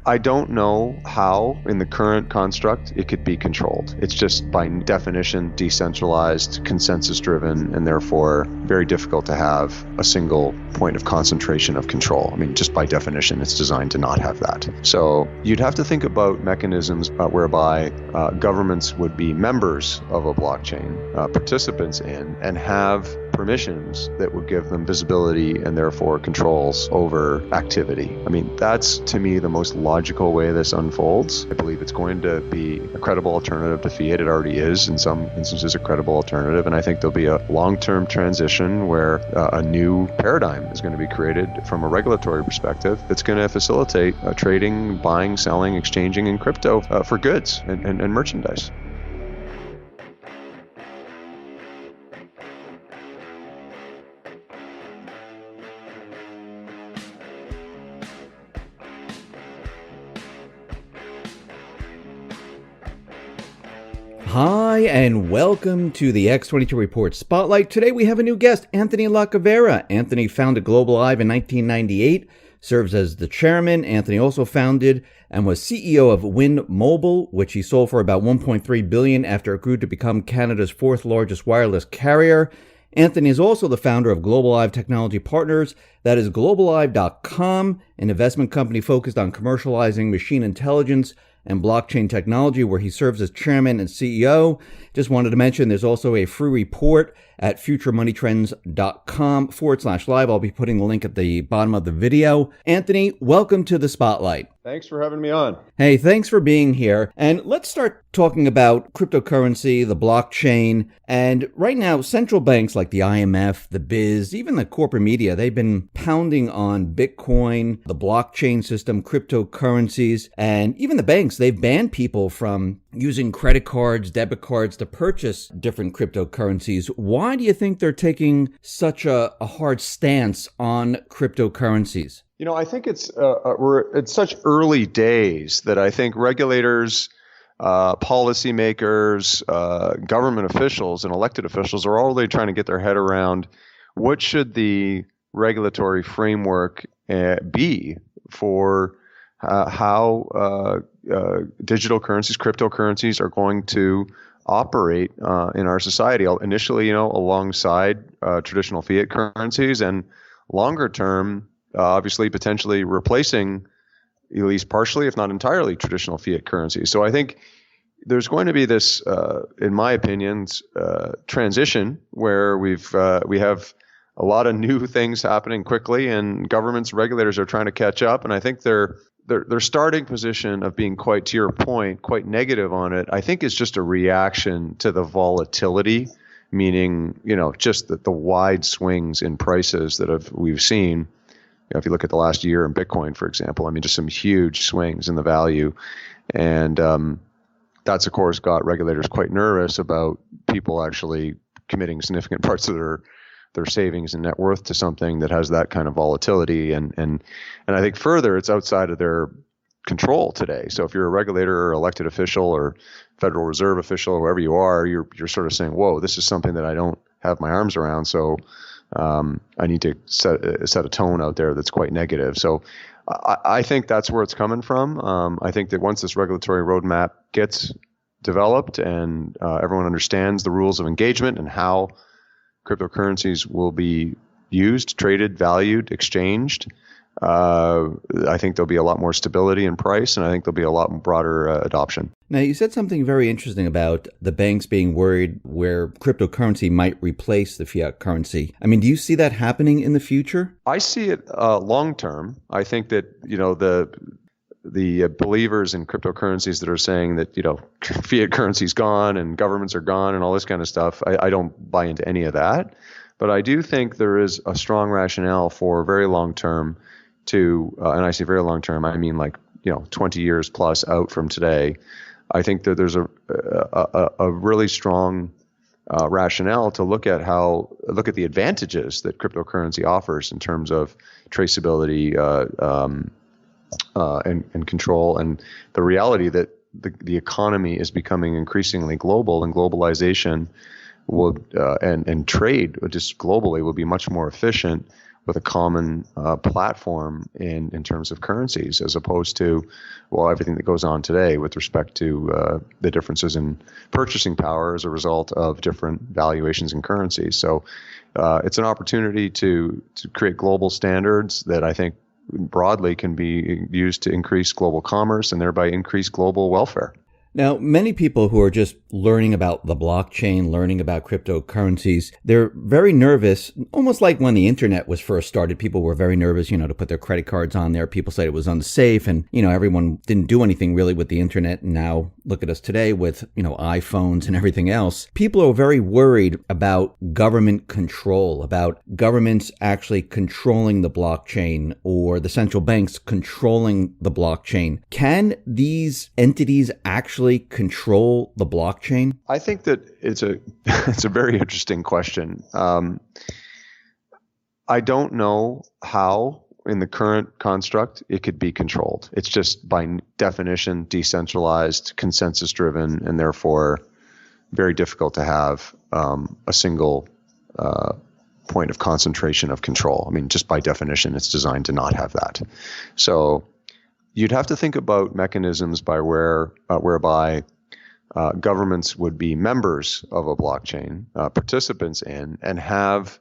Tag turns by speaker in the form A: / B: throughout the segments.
A: I don't know how, in the current construct, it could be controlled. It's just by definition decentralized, consensus-driven, and therefore very difficult to have a single point of concentration of control. I mean, just by definition, it's designed to not have that. So you'd have to think about mechanisms whereby governments would be members of a blockchain, participants in, and have permissions that would give them visibility and therefore controls over activity. I mean, that's to me the most logical way this unfolds. I believe it's going to be a credible alternative to Fiat. It already is in some instances a credible alternative, and I think there'll be a long-term transition where a new paradigm is going to be created from a regulatory perspective that's going to facilitate trading, buying, selling, exchanging in crypto for goods and merchandise.
B: Hi, and welcome to the X22 Report Spotlight. Today we have a new guest, Anthony Lacavera. Anthony founded Global Live in 1998, serves as the chairman. Anthony also founded and was CEO of Wind Mobile, which he sold for about $1.3 billion after it grew to become Canada's fourth largest wireless carrier. Anthony is also the founder of Global Live Technology Partners, that is globallive.com, an investment company focused on commercializing machine intelligence and blockchain technology, where he serves as chairman and CEO. Just wanted to mention there's also a free report at futuremoneytrends.com/live. I'll be putting the link at the bottom of the video. Anthony, welcome to the Spotlight.
A: Thanks for having me on.
B: Hey, thanks for being here. And let's start talking about cryptocurrency, the blockchain. And right now, central banks like the IMF, the Biz, even the corporate media, they've been pounding on Bitcoin, the blockchain system, cryptocurrencies, and even the banks, they've banned people from using credit cards, debit cards to purchase different cryptocurrencies. Why do you think they're taking such a hard stance on cryptocurrencies?
A: You know, I think we're at such early days that I think regulators, policymakers, government officials, and elected officials are already trying to get their head around what should the regulatory framework be for how digital currencies, cryptocurrencies are going to operate in our society. Initially, alongside traditional fiat currencies, and longer term, obviously potentially replacing, at least partially, if not entirely, traditional fiat currencies. So I think there's going to be this, in my opinion, transition where we have a lot of new things happening quickly, and governments, regulators are trying to catch up. And I think their starting position of being, quite to your point, quite negative on it, I think is just a reaction to the volatility, meaning just the wide swings in prices that we've seen. If you look at the last year in Bitcoin, for example, I mean, just some huge swings in the value. And that's, of course, got regulators quite nervous about people actually committing significant parts of their savings and net worth to something that has that kind of volatility. And I think further, it's outside of their control today. So if you're a regulator or elected official or Federal Reserve official, or whoever you are, you're sort of saying, whoa, this is something that I don't have my arms around. So I need to set a tone out there that's quite negative. So I think that's where it's coming from. I think that once this regulatory roadmap gets developed and everyone understands the rules of engagement and how cryptocurrencies will be used, traded, valued, exchanged, I think there'll be a lot more stability in price, and I think there'll be a lot broader adoption.
B: Now, you said something very interesting about the banks being worried where cryptocurrency might replace the fiat currency. I mean, do you see that happening in the future?
A: I see it long term. I think that, the believers in cryptocurrencies that are saying that, fiat currency's gone and governments are gone and all this kind of stuff, I don't buy into any of that. But I do think there is a strong rationale for very long term and I say very long term, I mean 20 years plus out from today. I think that there's a really strong rationale to look at the advantages that cryptocurrency offers in terms of traceability and control, and the reality that the economy is becoming increasingly global, and globalization will and trade just globally will be much more efficient with a common platform in terms of currencies, as opposed to, well, everything that goes on today with respect to the differences in purchasing power as a result of different valuations in currencies. So it's an opportunity to create global standards that I think broadly can be used to increase global commerce and thereby increase global welfare.
B: Now, many people who are just learning about the blockchain, learning about cryptocurrencies, they're very nervous, almost like when the internet was first started. People were very nervous, to put their credit cards on there. People said it was unsafe, and, everyone didn't do anything really with the internet. And now look at us today with, iPhones and everything else. People are very worried about government control, about governments actually controlling the blockchain or the central banks controlling the blockchain. Can these entities actually control the blockchain?
A: I think that it's a very interesting question. I don't know how, in the current construct, it could be controlled. It's just by definition decentralized, consensus-driven, and therefore very difficult to have a single point of concentration of control. I mean, just by definition, it's designed to not have that. So you'd have to think about mechanisms whereby governments would be members of a blockchain, participants in, and have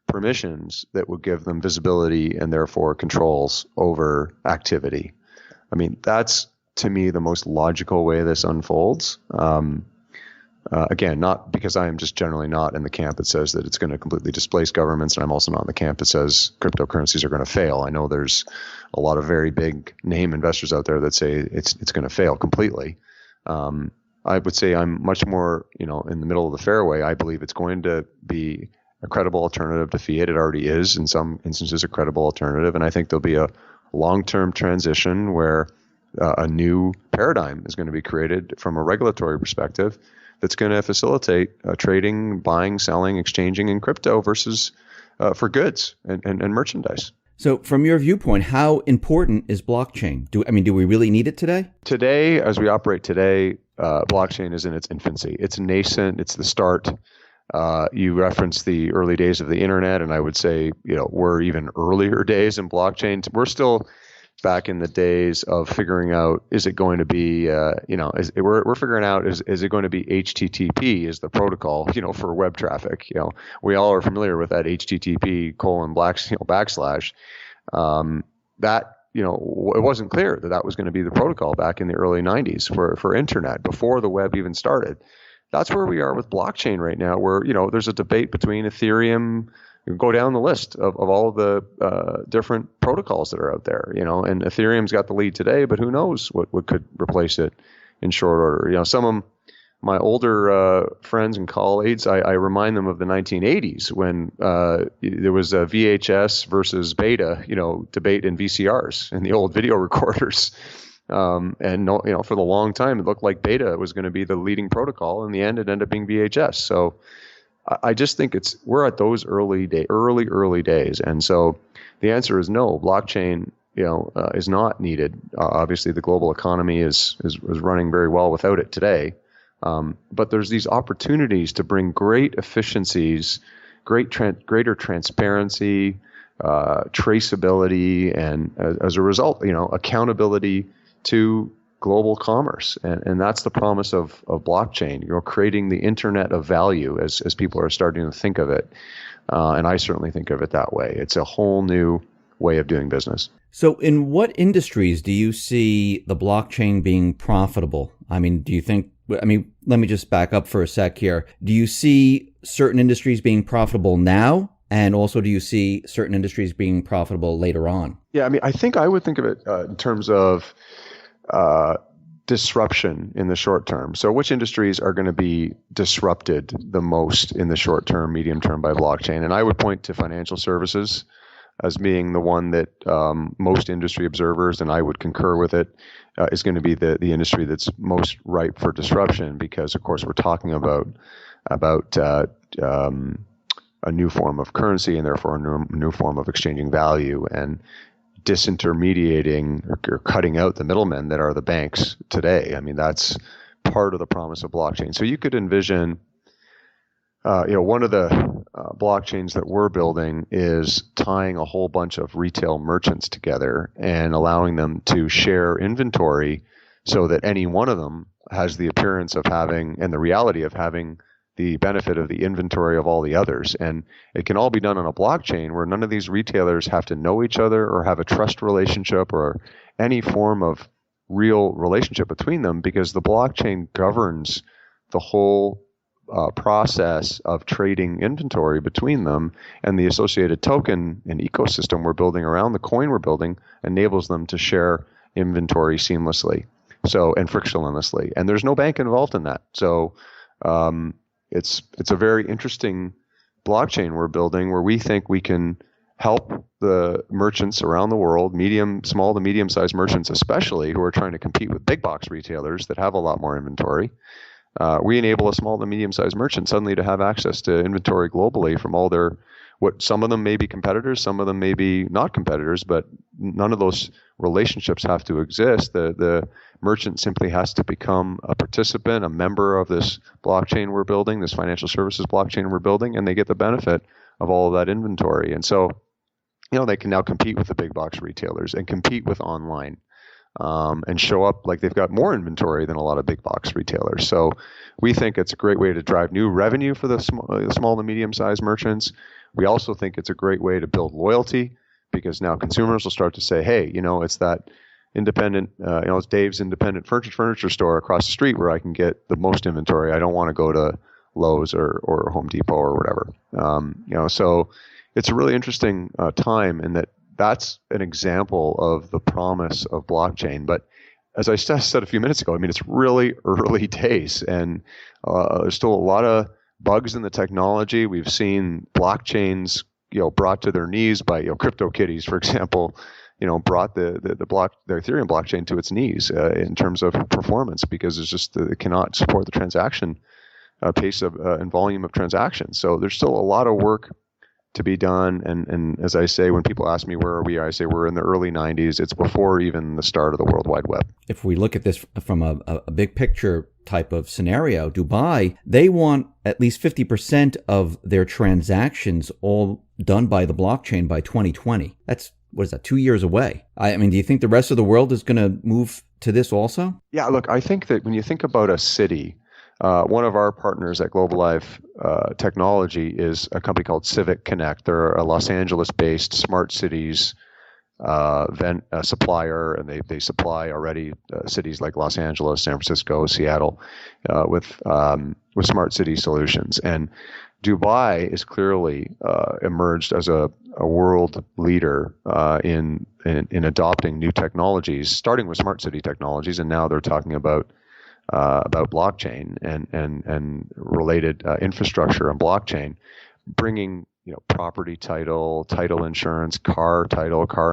A: permissions that would give them visibility and therefore controls over activity. I mean, that's, to me, the most logical way this unfolds. Again, not because I am just generally not in the camp that says that it's going to completely displace governments, and I'm also not in the camp that says cryptocurrencies are going to fail. I know there's a lot of very big name investors out there that say it's going to fail completely. I would say I'm much more, in the middle of the fairway. I believe it's going to be a credible alternative to fiat. It already is, in some instances, a credible alternative, and I think there'll be a long-term transition where a new paradigm is going to be created from a regulatory perspective that's going to facilitate trading, buying, selling, exchanging in crypto versus for goods and merchandise.
B: So from your viewpoint, how important is blockchain? Do we really need it today?
A: Today, as we operate today, blockchain is in its infancy. It's nascent. It's the start. You referenced the early days of the internet, and I would say, we're even earlier days in blockchain. We're still back in the days of figuring out, is it going to be, we're figuring out, is it going to be HTTP is the protocol, for web traffic. We all are familiar with that HTTP : backslash. That, it wasn't clear that was going to be the protocol back in the early 90s for internet, before the web even started. That's where we are with blockchain right now, where, there's a debate between Ethereum. You go down the list of all of the different protocols that are out there, and Ethereum's got the lead today, but who knows what could replace it in short order. Some of my older friends and colleagues, I remind them of the 1980s when there was a VHS versus beta, debate in VCRs and the old video recorders. For the long time, it looked like beta was going to be the leading protocol. In the end, it ended up being VHS. So I just think we're at those early days. And so the answer is no. Blockchain, is not needed. Obviously, the global economy is running very well without it today. But there's these opportunities to bring great efficiencies, greater transparency, traceability, and as a result, accountability to global commerce. And that's the promise of blockchain, creating the internet of value as people are starting to think of it. And I certainly think of it that way. It's a whole new way of doing business.
B: So in what industries do you see the blockchain being profitable? Let me just back up for a sec here. Do you see certain industries being profitable now? And also, do you see certain industries being profitable later on?
A: Yeah, I think I would think of it in terms of disruption in the short term. So which industries are going to be disrupted the most in the short term, medium term by blockchain? And I would point to financial services as being the one that most industry observers, and I would concur with it, is going to be the industry that's most ripe for disruption, because, of course, we're talking about a new form of currency and therefore a new form of exchanging value, and disintermediating or cutting out the middlemen that are the banks today. That's part of the promise of blockchain. So you could envision, one of the blockchains that we're building is tying a whole bunch of retail merchants together and allowing them to share inventory so that any one of them has the appearance of having and the reality of having the benefit of the inventory of all the others. And it can all be done on a blockchain where none of these retailers have to know each other or have a trust relationship or any form of real relationship between them, because the blockchain governs the whole process of trading inventory between them, and the associated token and ecosystem we're building around the coin we're building enables them to share inventory seamlessly and frictionlessly. And there's no bank involved in that. So it's a very interesting blockchain we're building where we think we can help the merchants around the world, small to medium-sized merchants especially, who are trying to compete with big box retailers that have a lot more inventory. We enable a small to medium-sized merchant suddenly to have access to inventory globally from all some of them may be competitors, some of them may be not competitors, but none of those relationships have to exist. The merchant simply has to become a participant, a member of this blockchain we're building, this financial services blockchain we're building, and they get the benefit of all of that inventory. And so, they can now compete with the big box retailers and compete with online. And show up like they've got more inventory than a lot of big box retailers. So we think it's a great way to drive new revenue for the small to medium-sized merchants. We also think it's a great way to build loyalty, because now consumers will start to say, hey, it's that independent, it's Dave's independent furniture store across the street where I can get the most inventory. I don't want to go to Lowe's or Home Depot or whatever. So it's a really interesting time in that's an example of the promise of blockchain. But as I said a few minutes ago, it's really early days, and there's still a lot of bugs in the technology. We've seen blockchains, brought to their knees by, CryptoKitties, for example, brought the Ethereum blockchain to its knees in terms of performance, because it cannot support the transaction pace of and volume of transactions. So there's still a lot of work to be done. And as I say, when people ask me where are we, I say we're in the early 90s. It's before even the start of the World Wide Web. If
B: we look at this from a big picture type of scenario, Dubai, they want at least 50% of their transactions all done by the blockchain by 2020. That's, 2 years away? Do you think the rest of the world is going to move to this also?
A: Yeah, look, I think that when you think about a city, one of our partners at Global Life Technology is a company called Civic Connect. They're a Los Angeles-based smart cities supplier, and they supply already cities like Los Angeles, San Francisco, Seattle with smart city solutions. And Dubai is clearly emerged as a world leader in adopting new technologies, starting with smart city technologies, and now they're talking about blockchain and related infrastructure on blockchain, bringing property title insurance, car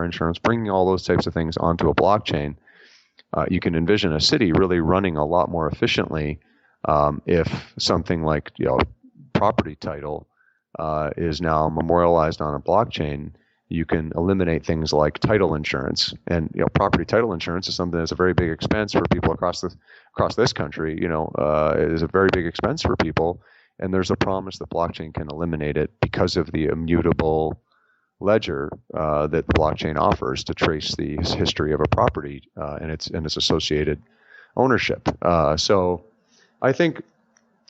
A: insurance, bringing all those types of things onto a blockchain. You can envision a city really running a lot more efficiently if something like property title is now memorialized on a blockchain. You can eliminate things like title insurance, and property title insurance is something that's a very big expense for people across this country. It is a very big expense for people, and there's a promise that blockchain can eliminate it because of the immutable ledger that the blockchain offers to trace the history of a property and its associated ownership. So I think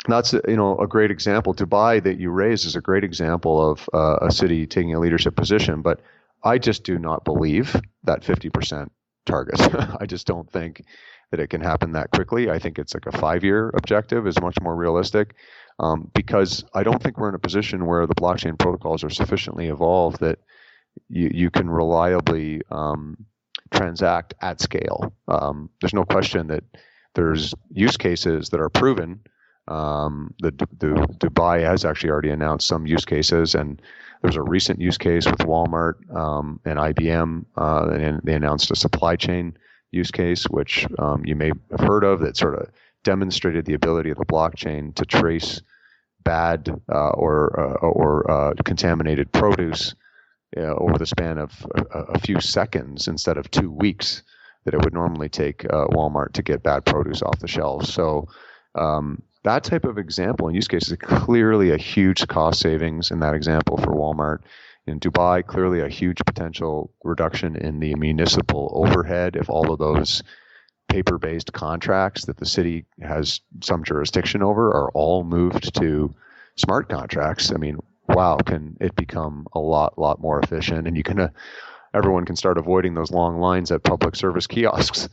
A: that's a great example. Dubai that you raised is a great example of a city taking a leadership position, but I just do not believe that 50% target. I just don't think that it can happen that quickly. I think it's like a 5-year objective is much more realistic, because I don't think we're in a position where the blockchain protocols are sufficiently evolved that you can reliably transact at scale. There's no question that there's use cases that are proven. The Dubai has actually already announced some use cases, and there's a recent use case with Walmart and IBM, and they announced a supply chain use case, which you may have heard of, that sort of demonstrated the ability of the blockchain to trace bad or contaminated produce over the span of a few seconds instead of 2 weeks that it would normally take Walmart to get bad produce off the shelves. So that type of example and use case is clearly a huge cost savings in that example for Walmart. In Dubai, clearly a huge potential reduction in the municipal overhead if all of those paper-based contracts that the city has some jurisdiction over are all moved to smart contracts. I mean, wow, can it become a lot more efficient, and everyone can start avoiding those long lines at public service kiosks.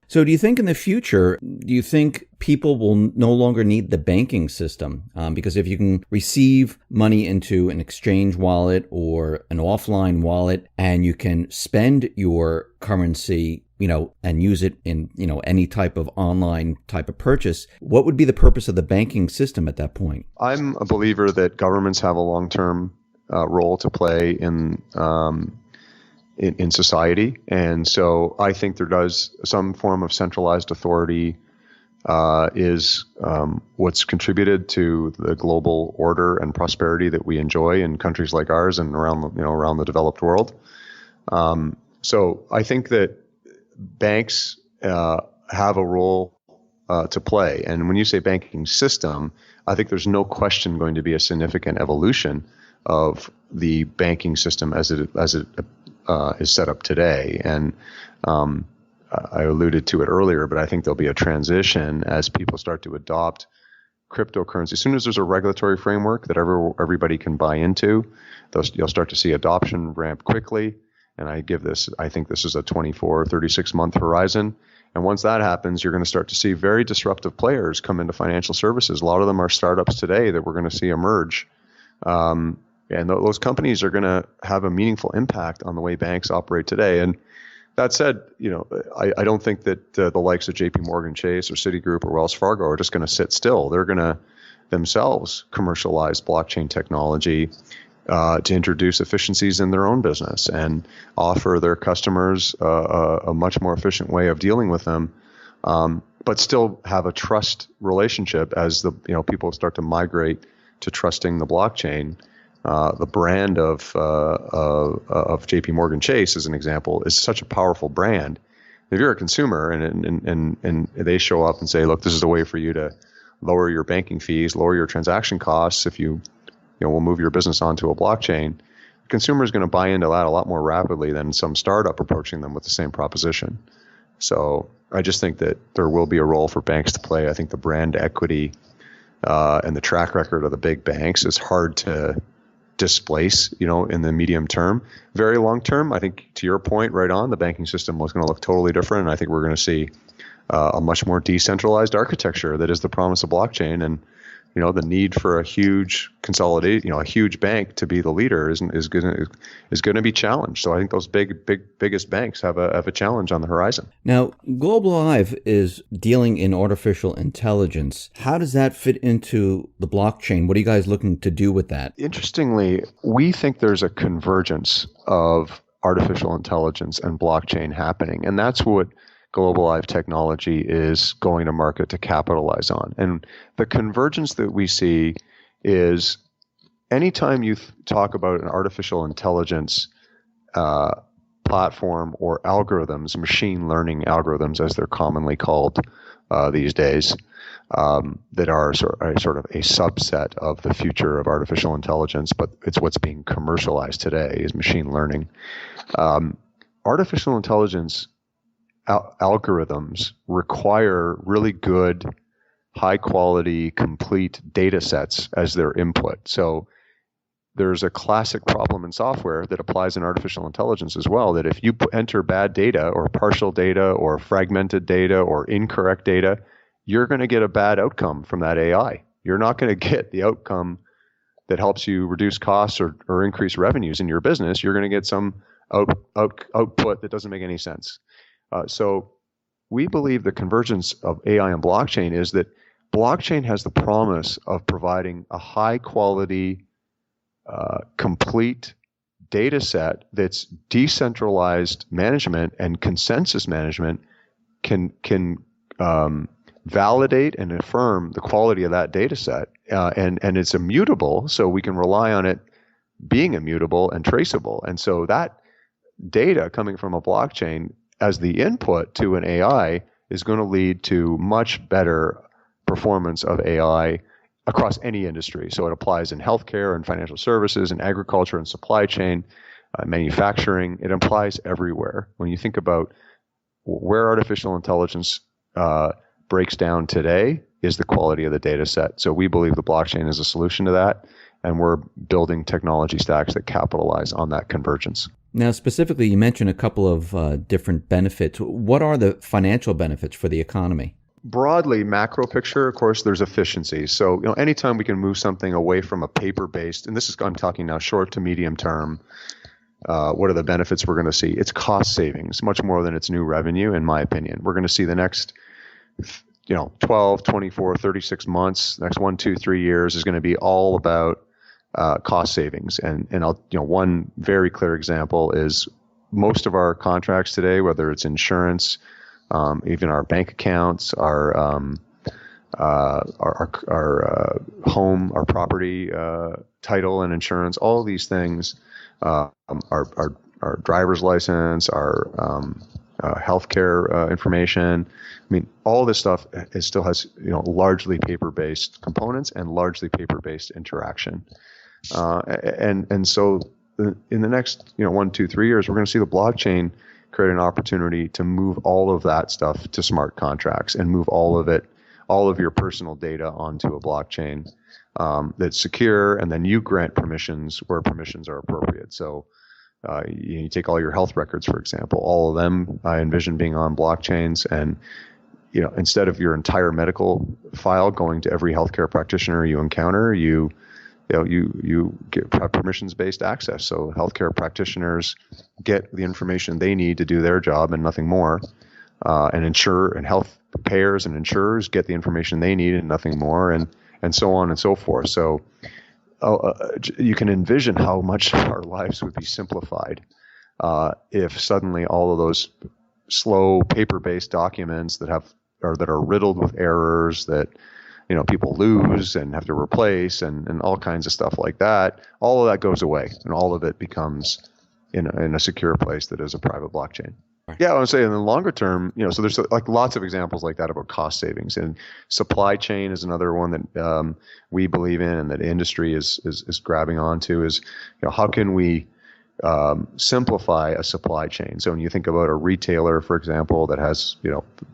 B: So do you think in the future, do you think people will no longer need the banking system? Because if you can receive money into an exchange wallet or an offline wallet, and you can spend your currency, and use it in, any type of online type of purchase, what would be the purpose of the banking system at that point?
A: I'm a believer that governments have a long-term role to play in society. And so I think there does some form of centralized authority is what's contributed to the global order and prosperity that we enjoy in countries like ours and around the developed world. So I think that banks have a role to play. And when you say banking system, I think there's no question going to be a significant evolution of the banking system as it is set up today. And I alluded to it earlier, but I think there'll be a transition as people start to adopt cryptocurrency. As soon as there's a regulatory framework that everybody can buy into, you'll start to see adoption ramp quickly. And I think this is a 24, 36-month horizon. And once that happens, you're going to start to see very disruptive players come into financial services. A lot of them are startups today that we're going to see emerge. And those companies are going to have a meaningful impact on the way banks operate today. And that said, I don't think that the likes of JP Morgan Chase or Citigroup or Wells Fargo are just going to sit still. They're going to themselves commercialize blockchain technology to introduce efficiencies in their own business and offer their customers a much more efficient way of dealing with them, but still have a trust relationship as the people start to migrate to trusting the blockchain. The brand of JP Morgan Chase, as an example, is such a powerful brand. If you're a consumer and they show up and say, look, this is a way for you to lower your banking fees, lower your transaction costs if we'll move your business onto a blockchain, the consumer is going to buy into that a lot more rapidly than some startup approaching them with the same proposition. So I just think that there will be a role for banks to play. I think the brand equity and the track record of the big banks is hard to displace, in the medium term. Very long term, I think to your point right on, the banking system was going to look totally different. And I think we're going to see a much more decentralized architecture that is the promise of blockchain. And the need for a huge consolidate, a huge bank to be the leader is going to be challenged. So I think those biggest banks have a challenge on the horizon.
B: Now, Global Live is dealing in artificial intelligence. How does that fit into the blockchain? What are you guys looking to do with that?
A: Interestingly, we think there's a convergence of artificial intelligence and blockchain happening, and that's what Global Live Technology is going to market to capitalize on. And the convergence that we see is anytime you talk about an artificial intelligence platform or algorithms, machine learning algorithms as they're commonly called these days, that are sort of a subset of the future of artificial intelligence, but it's what's being commercialized today is machine learning. Artificial intelligence algorithms require really good, high quality, complete data sets as their input. So there's a classic problem in software that applies in artificial intelligence as well, that if you enter bad data or partial data or fragmented data or incorrect data, you're going to get a bad outcome from that AI. You're not going to get the outcome that helps you reduce costs or increase revenues in your business. You're going to get some output that doesn't make any sense. So we believe the convergence of AI and blockchain is that blockchain has the promise of providing a high quality, complete data set that's decentralized management and consensus management can validate and affirm the quality of that data set. And it's immutable, so we can rely on it being immutable and traceable. And so that data coming from a blockchain as the input to an AI is going to lead to much better performance of AI across any industry. So it applies in healthcare and financial services and agriculture and supply chain, manufacturing. It applies everywhere. When you think about where artificial intelligence breaks down today is the quality of the data set. So we believe the blockchain is a solution to that, and we're building technology stacks that capitalize on that convergence.
B: Now, specifically, you mentioned a couple of different benefits. What are the financial benefits for the economy?
A: Broadly, macro picture, of course, there's efficiency. So, anytime we can move something away from a paper-based, and I'm talking now short to medium term, what are the benefits we're going to see? It's cost savings, much more than it's new revenue, in my opinion. We're going to see the next 12, 24, 36 months, next 1, 2, 3 years is going to be all about cost savings. And one very clear example is most of our contracts today, whether it's insurance, even our bank accounts, our home, our property, title and insurance, all of these things, our driver's license, our healthcare information. I mean, all this stuff still has largely paper-based components and largely paper-based interaction. And so in the next 1, 2, 3 years, we're going to see the blockchain create an opportunity to move all of that stuff to smart contracts and move all of your personal data onto a blockchain that's secure, and then you grant permissions where permissions are appropriate. So you take all your health records, for example, all of them I envision being on blockchains, and instead of your entire medical file going to every healthcare practitioner you encounter, you get permissions-based access. So healthcare practitioners get the information they need to do their job and nothing more, and health payers and insurers get the information they need and nothing more, and so on and so forth. So you can envision how much our lives would be simplified if suddenly all of those slow paper-based documents that are riddled with errors that people lose and have to replace and all kinds of stuff like that, all of that goes away and all of it becomes in a secure place that is a private blockchain. Right. Yeah, I want to say in the longer term, so there's like lots of examples like that about cost savings, and supply chain is another one that we believe in and that industry is grabbing onto is, how can we simplify a supply chain? So when you think about a retailer, for example, that has,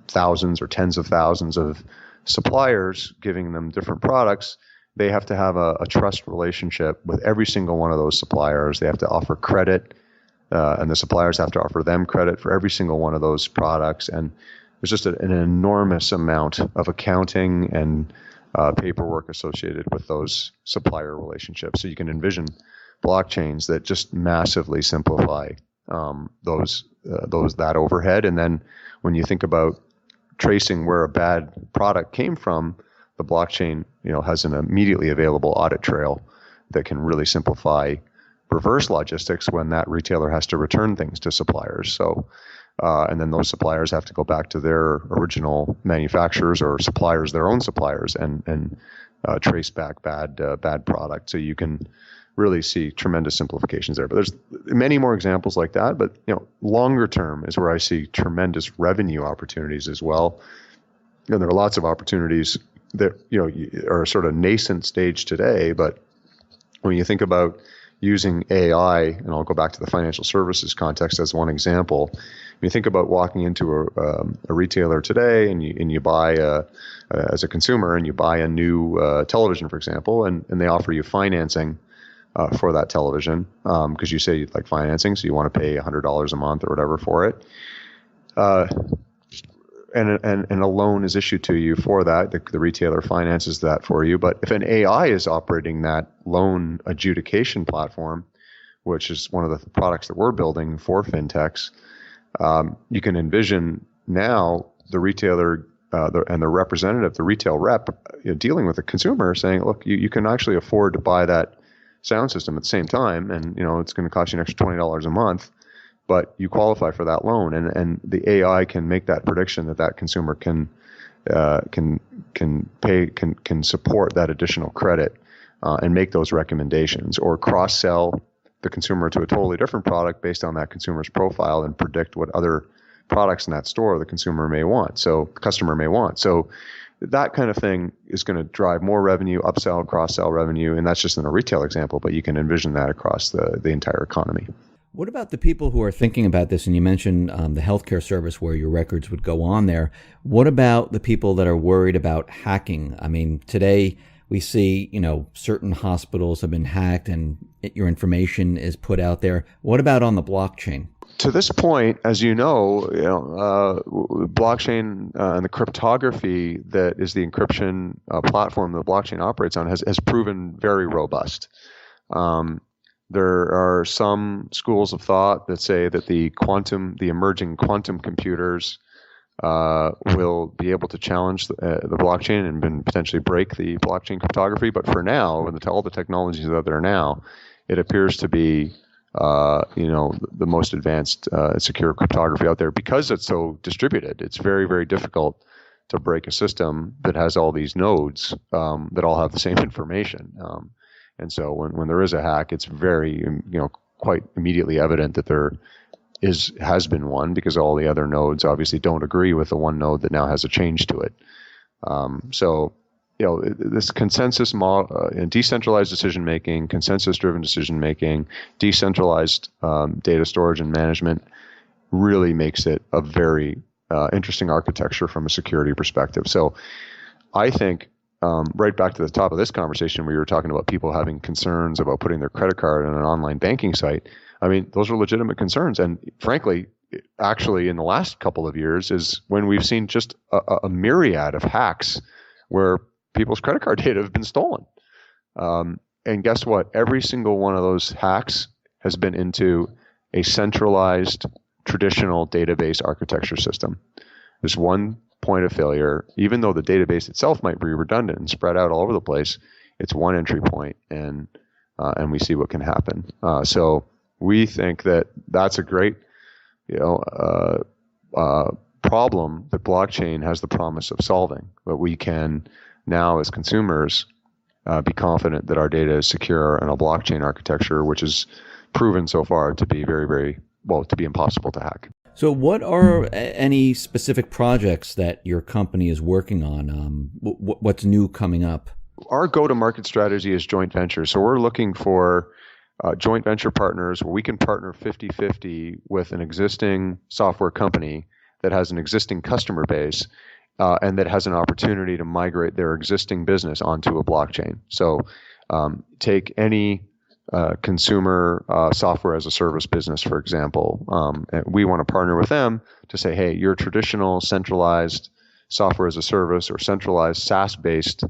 A: thousands or tens of thousands of suppliers giving them different products, they have to have a trust relationship with every single one of those suppliers. They have to offer credit, and the suppliers have to offer them credit for every single one of those products. And there's just an enormous amount of accounting and paperwork associated with those supplier relationships. So you can envision blockchains that just massively simplify that overhead. And then when you think about tracing where a bad product came from, the blockchain, has an immediately available audit trail that can really simplify reverse logistics when that retailer has to return things to suppliers. So, and then those suppliers have to go back to their original manufacturers or suppliers, their own suppliers, and trace back bad product. So you can really see tremendous simplifications there. But there's many more examples like that. But longer term is where I see tremendous revenue opportunities as well. There are lots of opportunities that are sort of nascent stage today. But when you think about using AI, and I'll go back to the financial services context as one example. When you think about walking into a retailer today, and you buy as a consumer, and you buy a new television, for example, and they offer you financing for that television, because you say you'd like financing, so you want to pay $100 a month or whatever for it. And a loan is issued to you for that. The retailer finances that for you. But if an AI is operating that loan adjudication platform, which is one of the products that we're building for fintechs, you can envision now the retailer and the representative, the retail rep, dealing with the consumer, saying, look, you can actually afford to buy that sound system at the same time, and it's going to cost you an extra $20 a month, but you qualify for that loan, and the AI can make that prediction that consumer can support that additional credit, and make those recommendations, or cross-sell the consumer to a totally different product based on that consumer's profile and predict what other products in that store the customer may want. So that kind of thing is going to drive more revenue, upsell, cross-sell revenue, and that's just in a retail example, but you can envision that across the entire economy.
B: What about the people who are thinking about this? And you mentioned the healthcare service where your records would go on there. What about the people that are worried about hacking? I mean, today we see, certain hospitals have been hacked and your information is put out there. What about on the blockchain?
A: To this point, as you know, blockchain and the cryptography that is the encryption platform the blockchain operates on has proven very robust. There are some schools of thought that say that the emerging quantum computers will be able to challenge the blockchain and potentially break the blockchain cryptography. But for now, with all the technologies that are there now, it appears to be the most advanced secure cryptography out there because it's so distributed. It's very, very difficult to break a system that has all these nodes that all have the same information. And so when there is a hack, it's very, quite immediately evident that there has been one because all the other nodes obviously don't agree with the one node that now has a change to it. This consensus model, decentralized decision-making, consensus-driven decision-making, decentralized data storage and management really makes it a very interesting architecture from a security perspective. So I think right back to the top of this conversation where you were talking about people having concerns about putting their credit card on an online banking site. I mean, those are legitimate concerns. And frankly, actually in the last couple of years is when we've seen just a myriad of hacks where people's credit card data have been stolen. And guess what? Every single one of those hacks has been into a centralized traditional database architecture system. There's one point of failure, even though the database itself might be redundant and spread out all over the place, it's one entry point, and we see what can happen. So we think that that's a great, problem that blockchain has the promise of solving. But we can now, as consumers, be confident that our data is secure in a blockchain architecture, which is proven so far to be very, very to be impossible to hack.
B: So what are any specific projects that your company is working on? What's new coming up?
A: Our go-to-market strategy is joint venture. So we're looking for joint venture partners where we can partner 50-50 with an existing software company that has an existing customer base and that has an opportunity to migrate their existing business onto a blockchain. So take any consumer software as a service business, for example. We want to partner with them to say, hey, your traditional centralized software as a service or centralized SaaS-based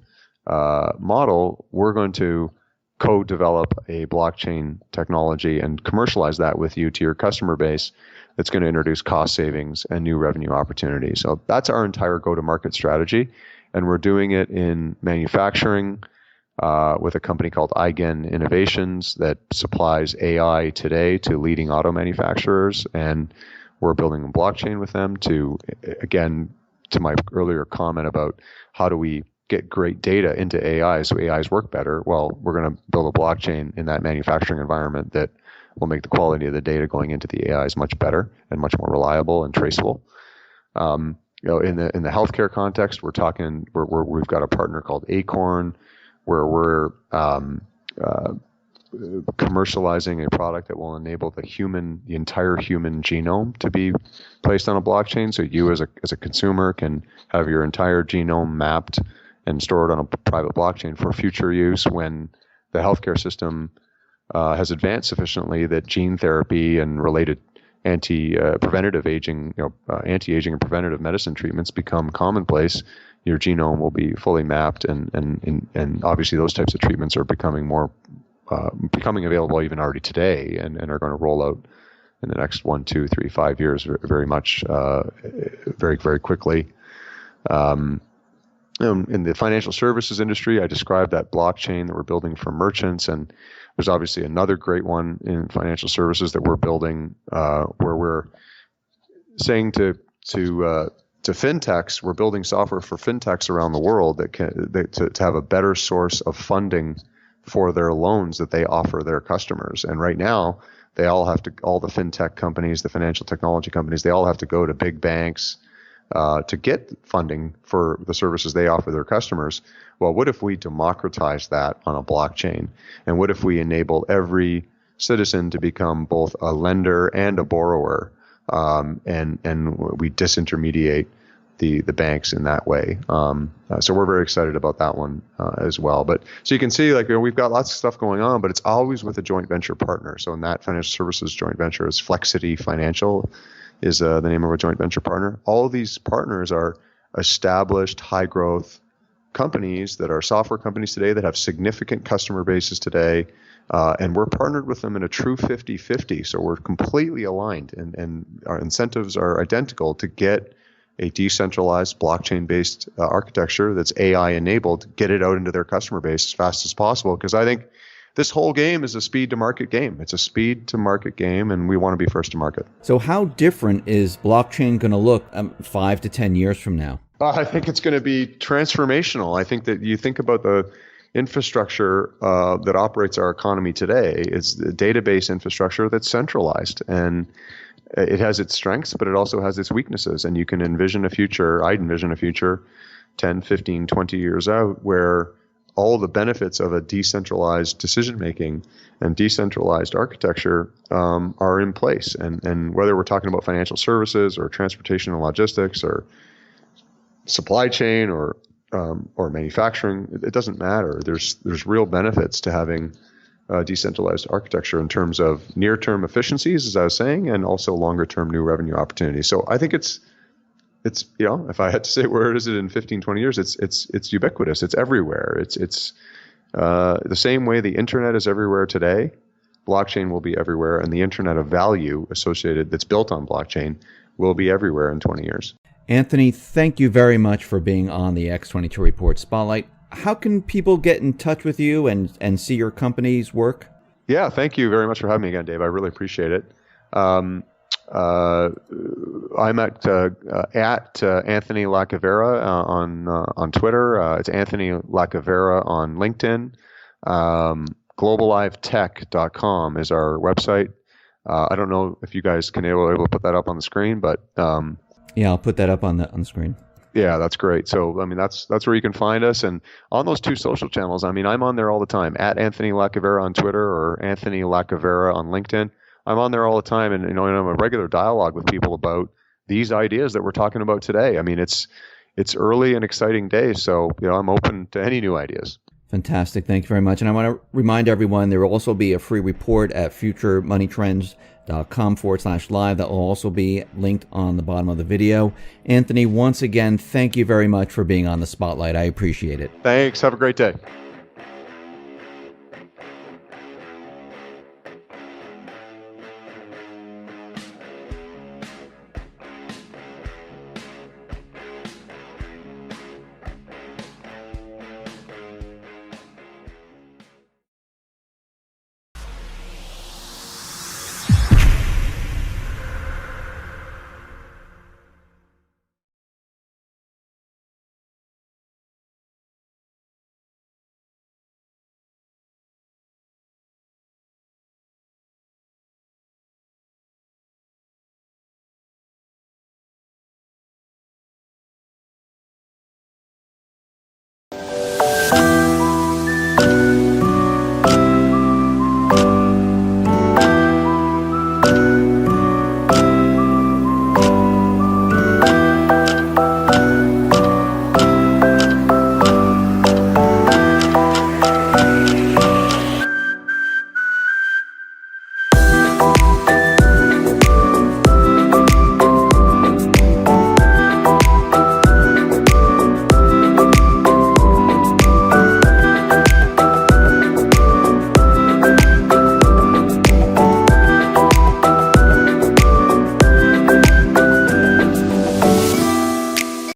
A: model, we're going to co-develop a blockchain technology and commercialize that with you to your customer base that's going to introduce cost savings and new revenue opportunities. So that's our entire go-to-market strategy, and we're doing it in manufacturing, with a company called iGen Innovations that supplies AI today to leading auto manufacturers. And we're building a blockchain with them to, again, to my earlier comment about how do we get great data into AI so AIs work better. Well, we're going to build a blockchain in that manufacturing environment that will make the quality of the data going into the AIs much better and much more reliable and traceable. In the healthcare context, we've got a partner called Acorn, where we're commercializing a product that will enable the entire human genome to be placed on a blockchain. So you as a consumer can have your entire genome mapped and stored on a private blockchain for future use when the healthcare system has advanced sufficiently that gene therapy and related preventative aging, anti-aging and preventative medicine treatments become commonplace. Your genome will be fully mapped, and obviously those types of treatments are becoming available even already today, and are going to roll out in the next 1, 2, 3, 5 years very much, very, very quickly. In the financial services industry, I described that blockchain that we're building for merchants, and there's obviously another great one in financial services that we're building, where we're saying to fintechs, we're building software for fintechs around the world to have a better source of funding for their loans that they offer their customers. And right now, all the fintech companies, the financial technology companies, they all have to go to big banks, to get funding for the services they offer their customers. Well, what if we democratize that on a blockchain? And what if we enable every citizen to become both a lender and a borrower, and we disintermediate the banks in that way? So we're very excited about that one as well. But so you can see, we've got lots of stuff going on, but it's always with a joint venture partner. So in that financial services joint venture is Flexity Financial, is the name of our joint venture partner. All of these partners are established high growth companies that are software companies today that have significant customer bases today. And we're partnered with them in a true 50-50. So we're completely aligned, and our incentives are identical to get a decentralized blockchain-based architecture that's AI-enabled, get it out into their customer base as fast as possible. Because I think this whole game is a speed-to-market game. It's a speed-to-market game, and we want to be first to market.
B: So how different is blockchain going to look 5 to 10 years from now?
A: I think it's going to be transformational. I think that you think about the infrastructure that operates our economy today is the database infrastructure that's centralized, and it has its strengths, but it also has its weaknesses. And you can envision a future, I'd envision a future 10, 15, 20 years out where all the benefits of a decentralized decision-making and decentralized architecture are in place. And whether we're talking about financial services or transportation and logistics or supply chain or manufacturing, it doesn't matter. There's real benefits to having decentralized architecture in terms of near-term efficiencies, as I was saying, and also longer-term new revenue opportunities. So I think it's if I had to say where is it in 15, 20 years, it's ubiquitous. It's everywhere. It's the same way the internet is everywhere today. Blockchain will be everywhere, and the internet of value associated that's built on blockchain will be everywhere in 20 years.
B: Anthony, thank you very much for being on the X22 Report Spotlight. How can people get in touch with you and see your company's work? Yeah, thank you very much for having me again, Dave. I really appreciate it. I'm at Anthony Lacavera on Twitter. It's Anthony Lacavera on LinkedIn. Globalivetech.com is our website. I don't know if you guys can able to put that up on the screen, but yeah, I'll put that up on the screen. Yeah, that's great. So, I mean, that's where you can find us. And on those two social channels, I mean, I'm on there all the time, at Anthony Lacavera on Twitter or Anthony Lacavera on LinkedIn. I'm on there all the time, and I'm a regular dialogue with people about these ideas that we're talking about today. I mean, it's early and exciting days, so I'm open to any new ideas. Fantastic. Thank you very much. And I want to remind everyone there will also be a free report at futuremoneytrends.com/live that will also be linked on the bottom of the video. Anthony, once again, thank you very much for being on the Spotlight. I appreciate it. Thanks. Have a great day.